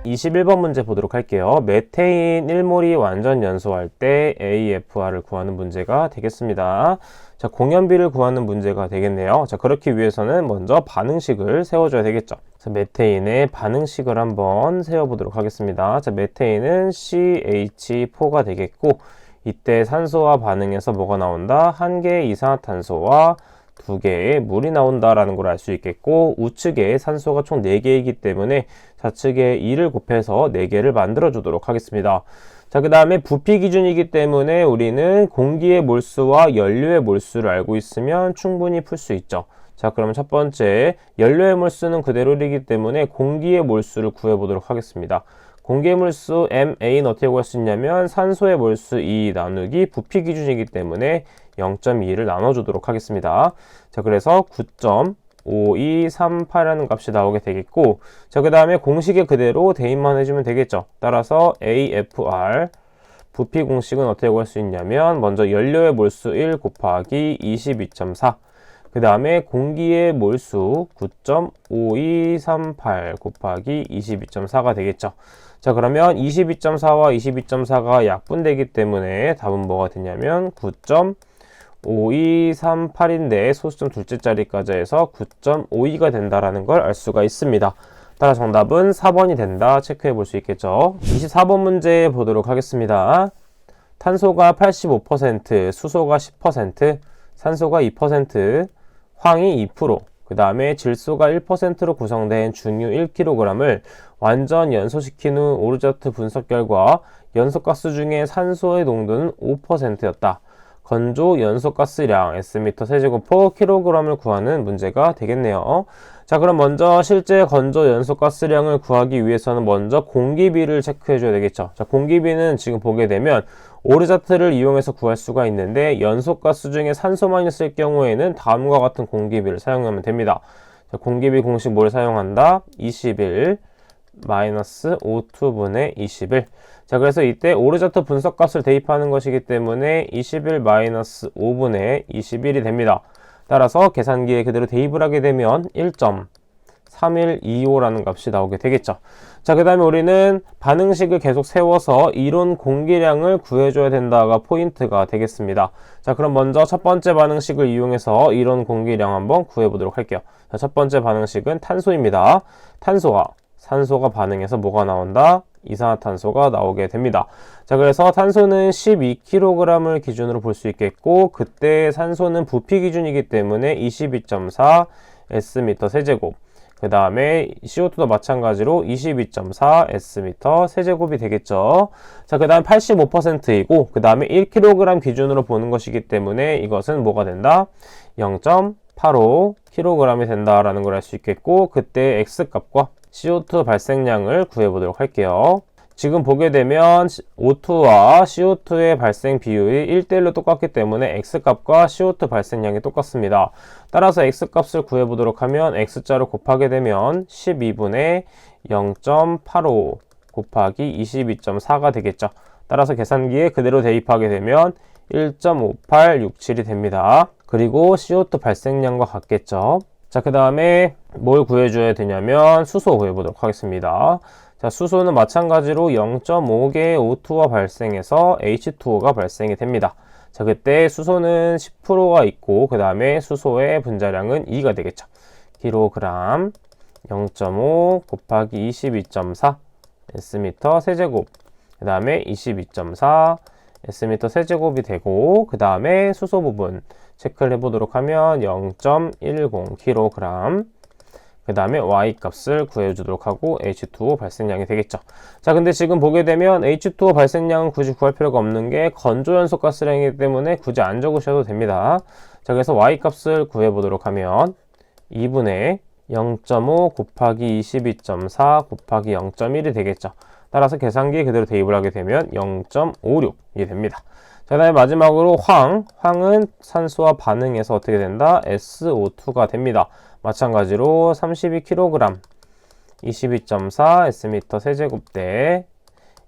21번 문제 보도록 할게요. 메테인 1몰이 완전 연소할 때 AFR을 구하는 문제가 되겠습니다. 자, 공연비를 구하는 문제가 되겠네요. 자, 그렇기 위해서는 먼저 반응식을 세워줘야 되겠죠. 자, 메테인의 반응식을 한번 세워보도록 하겠습니다. 자, 메테인은 CH4가 되겠고, 이때 산소와 반응해서 뭐가 나온다? 한 개의 이산화탄소와 두 개의 물이 나온다라는 걸 알 수 있겠고, 우측에 산소가 총 4개이기 때문에 좌측에 2를 곱해서 4개를 만들어 주도록 하겠습니다. 자, 그 다음에 부피 기준이기 때문에 우리는 공기의 몰수와 연료의 몰수를 알고 있으면 충분히 풀 수 있죠. 자, 그러면 첫 번째, 연료의 몰수는 그대로이기 때문에 공기의 몰수를 구해보도록 하겠습니다. 공기의 몰수 MA는 어떻게 구할 수 있냐면 산소의 몰수 2 나누기 부피 기준이기 때문에 0.2를 나눠주도록 하겠습니다. 자, 그래서 9.5238이라는 값이 나오게 되겠고, 자, 그 다음에 공식에 그대로 대입만 해주면 되겠죠. 따라서 AFR 부피 공식은 어떻게 구할 수 있냐면 먼저 연료의 몰수 1 곱하기 22.4, 그 다음에 공기의 몰수 9.5238 곱하기 22.4가 되겠죠. 자, 그러면 22.4와 22.4가 약분되기 때문에 답은 뭐가 되냐면 9.5238인데 소수점 둘째 자리까지 해서 9.52가 된다라는 걸 알 수가 있습니다. 따라 정답은 4번이 된다 체크해 볼 수 있겠죠. 24번 문제 보도록 하겠습니다. 탄소가 85%, 수소가 10%, 산소가 2%, 황이 2%, 그 다음에 질소가 1%로 구성된 중유 1kg을 완전 연소시킨 후 오르자트 분석 결과 연소가스 중에 산소의 농도는 5%였다. 건조 연소가스량 Sm 세제곱호 kg을 구하는 문제가 되겠네요. 자, 그럼 먼저 실제 건조 연소가스량을 구하기 위해서는 먼저 공기비를 체크해 줘야 되겠죠. 자, 공기비는 지금 보게 되면 오르자트를 이용해서 구할 수가 있는데 연소가스 중에 산소만 있을 경우에는 다음과 같은 공기비를 사용하면 됩니다. 자, 공기비 공식 뭘 사용한다? 21 마이너스 O2분의 21. 자, 그래서 이때 오르자트 분석값을 대입하는 것이기 때문에 21 마이너스 5분의 21이 됩니다. 따라서 계산기에 그대로 대입을 하게 되면 1.3125라는 값이 나오게 되겠죠. 자, 그 다음에 우리는 반응식을 계속 세워서 이론 공기량을 구해줘야 된다가 포인트가 되겠습니다. 자, 그럼 먼저 첫 번째 반응식을 이용해서 이론 공기량 한번 구해보도록 할게요. 자, 첫 번째 반응식은 탄소입니다. 탄소와 산소가 반응해서 뭐가 나온다? 이산화탄소가 나오게 됩니다. 자, 그래서 탄소는 12kg을 기준으로 볼 수 있겠고, 그때 산소는 부피 기준이기 때문에 22.4 Sm 세제곱, 그 다음에 CO2도 마찬가지로 22.4 Sm 세제곱이 되겠죠. 자, 그 다음 85%이고, 그 다음에 1kg 기준으로 보는 것이기 때문에 이것은 뭐가 된다? 0.85kg이 된다라는 걸 알 수 있겠고, 그때 X값과 CO2 발생량을 구해보도록 할게요. 지금 보게 되면 O2와 CO2의 발생 비율이 1대1로 똑같기 때문에 X값과 CO2 발생량이 똑같습니다. 따라서 X값을 구해보도록 하면 X자로 곱하게 되면 12분의 0.85 곱하기 22.4가 되겠죠. 따라서 계산기에 그대로 대입하게 되면 1.5867이 됩니다. 그리고 CO2 발생량과 같겠죠. 자, 그 다음에 뭘 구해줘야 되냐면 수소 구해보도록 하겠습니다. 자, 수소는 마찬가지로 0.5개의 O2가 발생해서 H2O가 발생이 됩니다. 자, 그때 수소는 10%가 있고, 그 다음에 수소의 분자량은 2가 되겠죠. kg 0.5 곱하기 22.4 Sm 세제곱, 그 다음에 22.4 Sm 세제곱이 되고, 그 다음에 수소 부분 체크를 해보도록 하면 0.10kg, 그 다음에 Y값을 구해주도록 하고 H2O 발생량이 되겠죠. 자, 근데 지금 보게 되면 H2O 발생량은 굳이 구할 필요가 없는 게 건조연소가스량이기 때문에 굳이 안 적으셔도 됩니다. 자, 그래서 Y값을 구해보도록 하면 2분의 0.5 곱하기 22.4 곱하기 0.1이 되겠죠. 따라서 계산기에 그대로 대입을 하게 되면 0.56이 됩니다. 자, 그 다음에 마지막으로 황은 산소와 반응해서 어떻게 된다? SO2가 됩니다. 마찬가지로 32kg 22.4 Sm 세제곱 대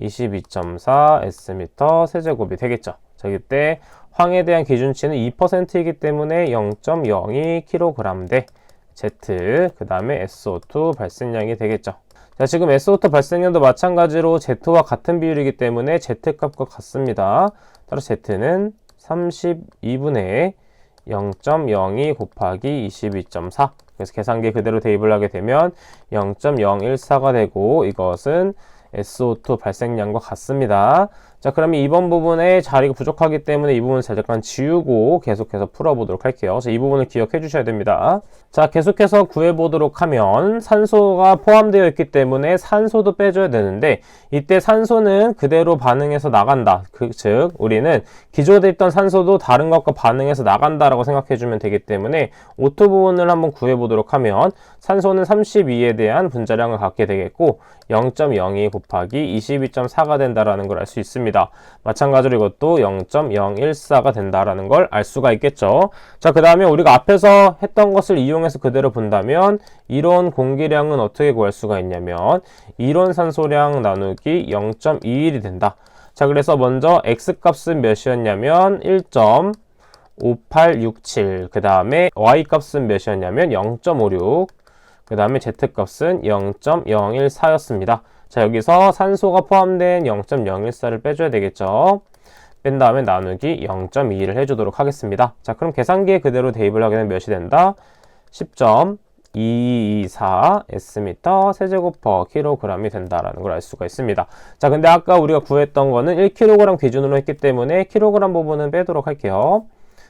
22.4 Sm 세제곱이 되겠죠. 자, 이때 황에 대한 기준치는 2%이기 때문에 0.02kg 대 Z, 그 다음에 SO2 발생량이 되겠죠. 자, 지금 SO2 발생량도 마찬가지로 Z와 같은 비율이기 때문에 Z값과 같습니다. 따라서 Z는 32분의 0.02 곱하기 22.4. 그래서 계산기 그대로 대입을 하게 되면 0.014가 되고 이것은 SO2 발생량과 같습니다. 자, 그러면 이번 부분에 자리가 부족하기 때문에 이 부분을 잠깐 지우고 계속해서 풀어보도록 할게요. 그래서 이 부분을 기억해 주셔야 됩니다. 자, 계속해서 구해보도록 하면 산소가 포함되어 있기 때문에 산소도 빼줘야 되는데 이때 산소는 그대로 반응해서 나간다. 즉 우리는 기존에 있던 산소도 다른 것과 반응해서 나간다라고 생각해 주면 되기 때문에 O2 부분을 한번 구해보도록 하면 산소는 32에 대한 분자량을 갖게 되겠고 0.02 곱하기 22.4가 된다라는 걸 알 수 있습니다. 마찬가지로 이것도 0.014가 된다라는 걸 알 수가 있겠죠. 자, 그 다음에 우리가 앞에서 했던 것을 이용해서 그대로 본다면 이론 공기량은 어떻게 구할 수가 있냐면 이론 산소량 나누기 0.21이 된다. 자, 그래서 먼저 X값은 몇이었냐면 1.5867, 그 다음에 Y값은 몇이었냐면 0.56, 그 다음에 Z값은 0.014였습니다. 자, 여기서 산소가 포함된 0.014를 빼줘야 되겠죠. 뺀 다음에 나누기 0.2를 해주도록 하겠습니다. 자, 그럼 계산기에 그대로 대입을 하게 되면 몇이 된다? 10.224 S미터 세제곱 퍼 킬로그램이 된다라는 걸 알 수가 있습니다. 자, 근데 아까 우리가 구했던 거는 1kg 기준으로 했기 때문에 킬로그램 부분은 빼도록 할게요.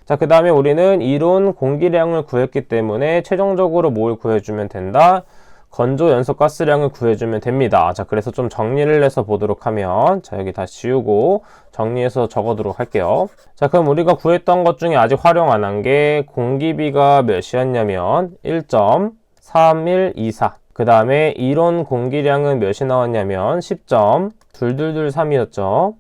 자, 그 다음에 우리는 이론 공기량을 구했기 때문에 최종적으로 뭘 구해주면 된다? 건조 연소 가스량을 구해주면 됩니다. 자, 그래서 좀 정리를 해서 보도록 하면, 자, 여기 다 지우고 정리해서 적어두도록 할게요. 자, 그럼 우리가 구했던 것 중에 아직 활용 안 한 게 공기비가 몇이었냐면 1.3124. 그 다음에 이론 공기량은 몇이 나왔냐면 10.2223이었죠.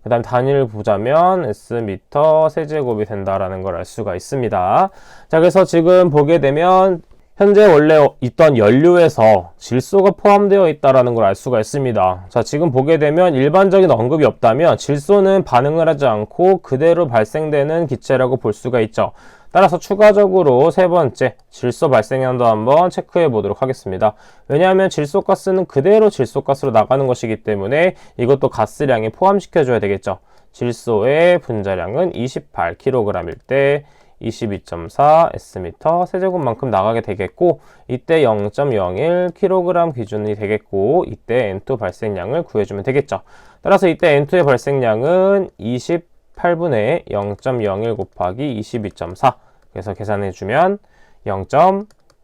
그 다음 단위를 보자면 S미터 세제곱이 된다라는 걸 알 수가 있습니다. 자, 그래서 지금 보게 되면 현재 원래 있던 연료에서 질소가 포함되어 있다는 걸 알 수가 있습니다. 자, 지금 보게 되면 일반적인 언급이 없다면 질소는 반응을 하지 않고 그대로 발생되는 기체라고 볼 수가 있죠. 따라서 추가적으로 세 번째 질소 발생량도 한번 체크해 보도록 하겠습니다. 왜냐하면 질소가스는 그대로 질소가스로 나가는 것이기 때문에 이것도 가스량에 포함시켜 줘야 되겠죠. 질소의 분자량은 28kg일 때 22.4 S미터 세제곱만큼 나가게 되겠고 이때 0.01kg 기준이 되겠고 이때 N2 발생량을 구해주면 되겠죠. 따라서 이때 N2의 발생량은 28분의 0.01 곱하기 22.4 그래서 계산해주면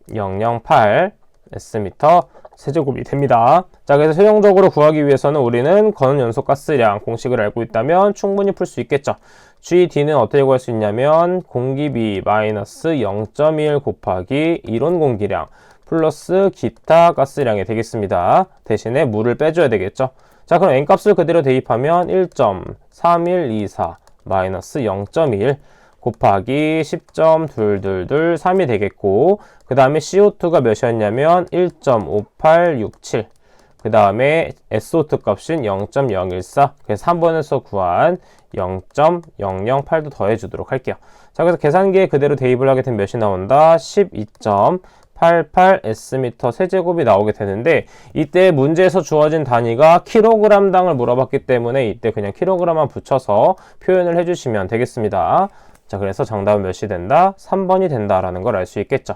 0.008 S미터 세제곱이 됩니다. 자, 그래서 최종적으로 구하기 위해서는 우리는 건연소가스량 공식을 알고 있다면 충분히 풀 수 있겠죠. GD는 어떻게 구할 수 있냐면 공기비 마이너스 0.1 곱하기 이론 공기량 플러스 기타 가스량이 되겠습니다. 대신에 물을 빼줘야 되겠죠. 자, 그럼 N값을 그대로 대입하면 1.3124 마이너스 0.1 곱하기 10.222 되겠고 그 다음에 CO2가 몇이었냐면 1.5867 그 다음에 SO2 값인 0.014 그래서 3번에서 구한 0.008도 더해주도록 할게요. 자, 그래서 계산기에 그대로 대입을 하게 되면 몇이 나온다? 12.88 S미터 세제곱이 나오게 되는데 이때 문제에서 주어진 단위가 킬로그램당을 물어봤기 때문에 이때 그냥 킬로그램만 붙여서 표현을 해주시면 되겠습니다. 자, 그래서 정답은 몇이 된다? 3번이 된다라는 걸 알 수 있겠죠.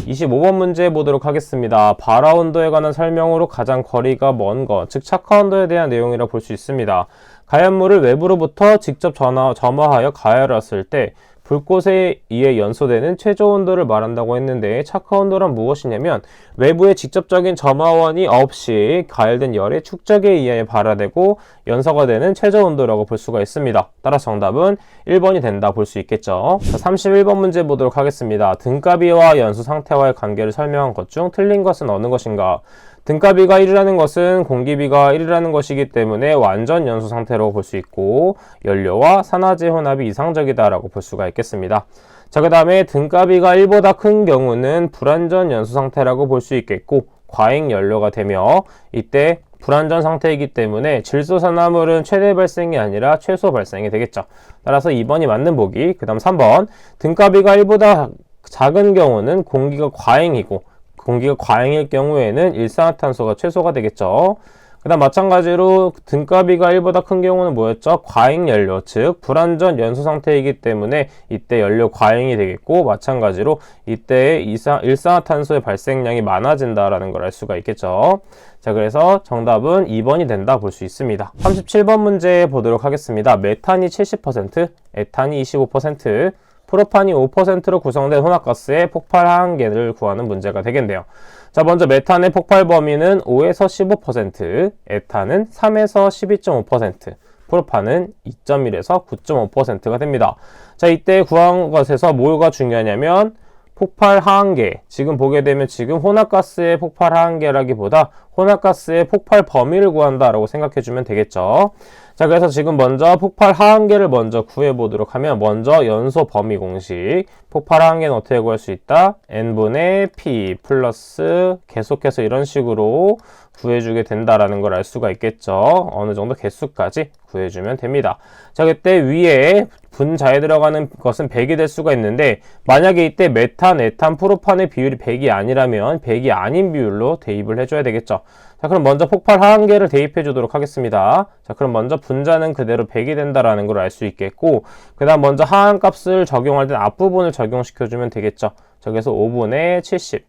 25번 문제 보도록 하겠습니다. 발화 온도에 관한 설명으로 가장 거리가 먼 것, 즉 착화 온도에 대한 내용이라고 볼 수 있습니다. 가연물을 외부로부터 직접 점화하여 가열했을 때 불꽃에 의해 연소되는 최저 온도를 말한다고 했는데 착화 온도란 무엇이냐면 외부의 직접적인 점화원이 없이 가열된 열의 축적에 의해 발화되고 연소가 되는 최저 온도라고 볼 수가 있습니다. 따라서 정답은 1번이 된다 볼 수 있겠죠. 자, 31번 문제 보도록 하겠습니다. 등가비와 연소 상태와의 관계를 설명한 것 중 틀린 것은 어느 것인가? 등가비가 1이라는 것은 공기비가 1이라는 것이기 때문에 완전 연소 상태로 볼 수 있고 연료와 산화제 혼합이 이상적이다라고 볼 수가 있겠습니다. 자, 그 다음에 등가비가 1보다 큰 경우는 불완전 연소 상태라고 볼 수 있겠고 과잉 연료가 되며 이때 불완전 상태이기 때문에 질소산화물은 최대 발생이 아니라 최소 발생이 되겠죠. 따라서 2번이 맞는 보기. 그 다음 3번 등가비가 1보다 작은 경우는 공기가 과잉이고 공기가 과잉일 경우에는 일산화탄소가 최소가 되겠죠. 그 다음 마찬가지로 등가비가 1보다 큰 경우는 뭐였죠? 과잉 연료, 즉 불완전 연소 상태이기 때문에 이때 연료 과잉이 되겠고, 마찬가지로 이때 일산화탄소의 발생량이 많아진다라는 걸 알 수가 있겠죠. 자, 그래서 정답은 2번이 된다 볼 수 있습니다. 37번 문제 보도록 하겠습니다. 메탄이 70%, 에탄이 25%, 프로판이 5%로 구성된 혼합가스의 폭발 하한계를 구하는 문제가 되겠네요. 자, 먼저 메탄의 폭발 범위는 5에서 15%, 에탄은 3에서 12.5%, 프로판은 2.1에서 9.5%가 됩니다. 자, 이때 구한 것에서 뭐가 중요하냐면 폭발 하한계, 지금 보게 되면 지금 혼합가스의 폭발 하한계라기보다 혼합가스의 폭발 범위를 구한다라고 생각해주면 되겠죠. 자, 그래서 지금 먼저 폭발 하한계를 먼저 구해보도록 하면, 먼저 연소 범위 공식, 폭발 하한계는 어떻게 구할 수 있다? n분의 p 플러스 계속해서 이런 식으로 구해주게 된다라는 걸 알 수가 있겠죠. 어느 정도 개수까지 구해주면 됩니다. 자, 그때 위에 분자에 들어가는 것은 100이 될 수가 있는데, 만약에 이때 메탄, 에탄, 프로판의 비율이 100이 아니라면 100이 아닌 비율로 대입을 해줘야 되겠죠. 자, 그럼 먼저 폭발 하한계를 대입해 주도록 하겠습니다. 자, 그럼 먼저 분자는 그대로 100이 된다라는 걸 알 수 있겠고, 그 다음 먼저 하한값을 적용할 때 앞부분을 적용시켜주면 되겠죠. 자, 그래서 5분의 70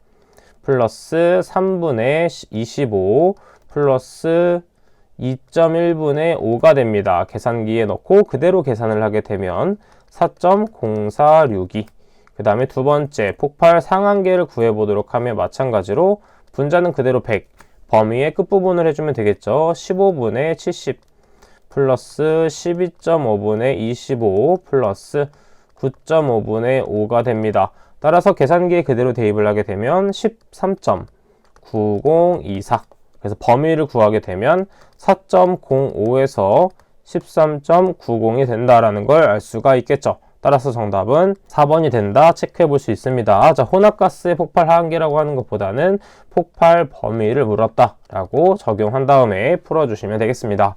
플러스 3분의 25 플러스 2.1분의 5가 됩니다. 계산기에 넣고 그대로 계산을 하게 되면 4.0462. 그 다음에 두 번째 폭발 상한계를 구해보도록 하면 마찬가지로 분자는 그대로 100, 범위의 끝부분을 해주면 되겠죠. 15분의 70 플러스 12.5분의 25 플러스 9.5분의 5가 됩니다. 따라서 계산기에 그대로 대입을 하게 되면 13.9024. 그래서 범위를 구하게 되면 4.05에서 13.90이 된다라는 걸 알 수가 있겠죠. 따라서 정답은 4번이 된다 체크해 볼 수 있습니다. 자, 혼합가스의 폭발 하한계라고 하는 것보다는 폭발 범위를 물었다라고 적용한 다음에 풀어주시면 되겠습니다.